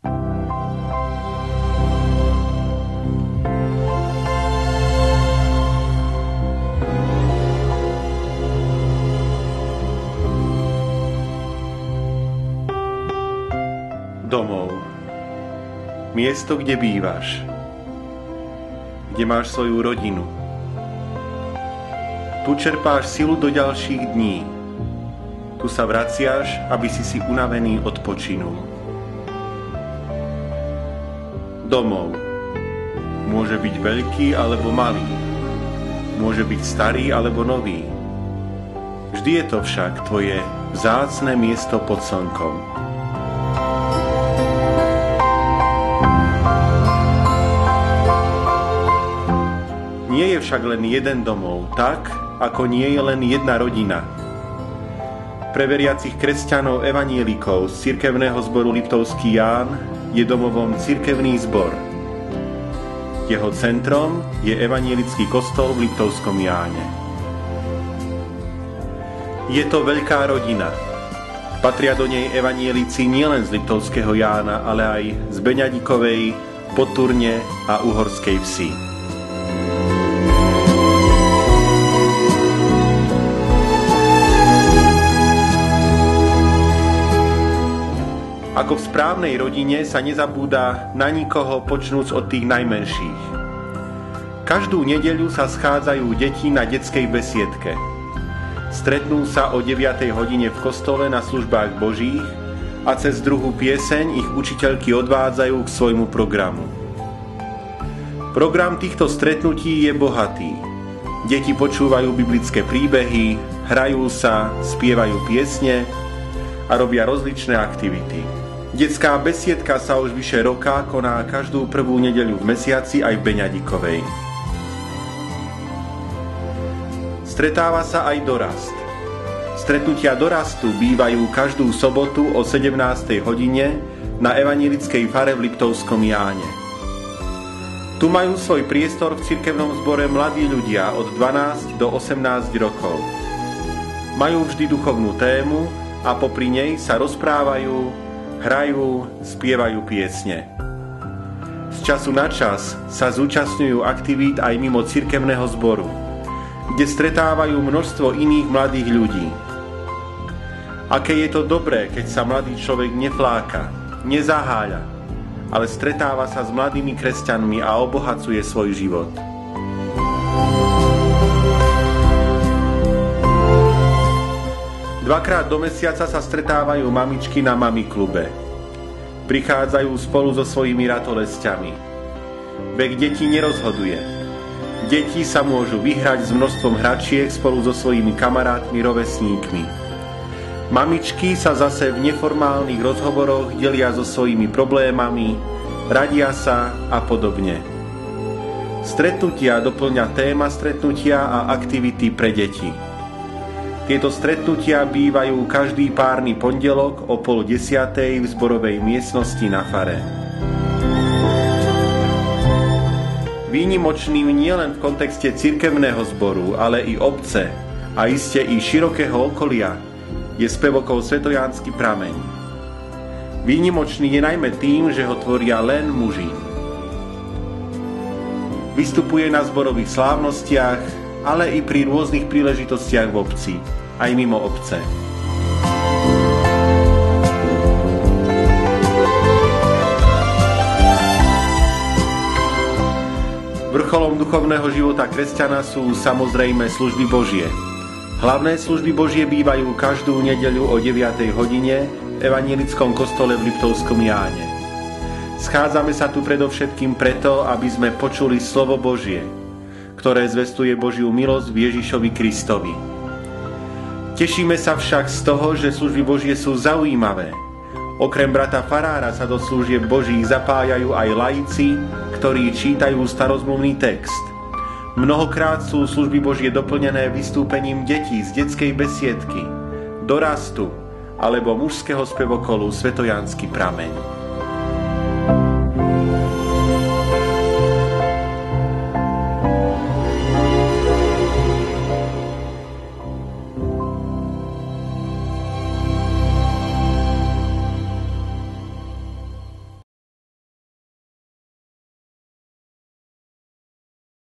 Domov. Miesto, kde bývaš. Kde máš svoju rodinu. Tu čerpáš silu do ďalších dní. Tu sa vraciaš, aby si unavený odpočinul. Domov. Môže byť veľký alebo malý. Môže byť starý alebo nový. Vždy je to však tvoje vzácne miesto pod slnkom. Nie je však len jeden domov, tak ako nie je len jedna rodina. Pre veriacich kresťanov evanielikov z cirkevného zboru Liptovský Ján je domovom cirkevný zbor. Jeho centrom je evanielický kostol v Liptovskom Jáne. Je to veľká rodina. Patria do nej evanielici nielen z Liptovského Jána, ale aj z Beňadikovej, Podturne a Uhorskej Vsi. Ako v správnej rodine sa nezabúda na nikoho, počnúc od tých najmenších. Každú nedeľu sa schádzajú deti na detskej besiedke. Stretnú sa o 9. hodine v kostole na službách Božích a cez druhú pieseň ich učiteľky odvádzajú k svojmu programu. Program týchto stretnutí je bohatý. Deti počúvajú biblické príbehy, hrajú sa, spievajú piesne a robia rozličné aktivity. Detská besiedka sa už vyše roka koná každú prvú nedeľu v mesiaci aj v Beňadikovej. Stretáva sa aj dorast. Stretnutia dorastu bývajú každú sobotu o 17. hodine na evanielickej fare v Liptovskom Jáne. Tu majú svoj priestor v cirkevnom zbore mladí ľudia od 12 do 18 rokov. Majú vždy duchovnú tému a popri nej sa rozprávajú, hrajú, spievajú piesne. Z času na čas sa zúčastňujú aktivít aj mimo cirkevného zboru, kde stretávajú množstvo iných mladých ľudí. Aké je to dobré, keď sa mladý človek nefláka, nezaháľa, ale stretáva sa s mladými kresťanmi a obohacuje svoj život. Dvakrát do mesiaca sa stretávajú mamičky na mamiklube. Prichádzajú spolu so svojimi ratolesťami. Vek detí nerozhoduje. Deti sa môžu vyhrať s množstvom hračiek spolu so svojimi kamarátmi, rovesníkmi. Mamičky sa zase v neformálnych rozhovoroch delia so svojimi problémami, radia sa a podobne. Stretnutia doplňa téma stretnutia a aktivity pre deti. Tieto stretnutia bývajú každý párny pondelok o 9:30 v zborovej miestnosti na fare. Výnimočným nielen v kontexte cirkevného zboru, ale i obce a iste i širokého okolia je spevokov Svetojánsky prameň. Výnimočný je najmä tým, že ho tvoria len muži. Vystupuje na zborových slávnostiach, ale i pri rôznych príležitostiach v obci, aj mimo obce. Vrcholom duchovného života kresťana sú samozrejme služby Božie. Hlavné služby Božie bývajú každú nedeľu o 9. hodine v evanielickom kostole v Liptovskom Jáne. Schádzame sa tu predovšetkým preto, aby sme počuli slovo Božie, ktoré zvestuje Božiu milosť v Ježišovi Kristovi. Tešíme sa však z toho, že služby Božie sú zaujímavé. Okrem brata farára sa do služieb Božích zapájajú aj laici, ktorí čítajú starozmluvný text. Mnohokrát sú služby Božie doplnené vystúpením detí z detskej besiedky, dorastu alebo mužského spevokolu Svetojánsky prameň.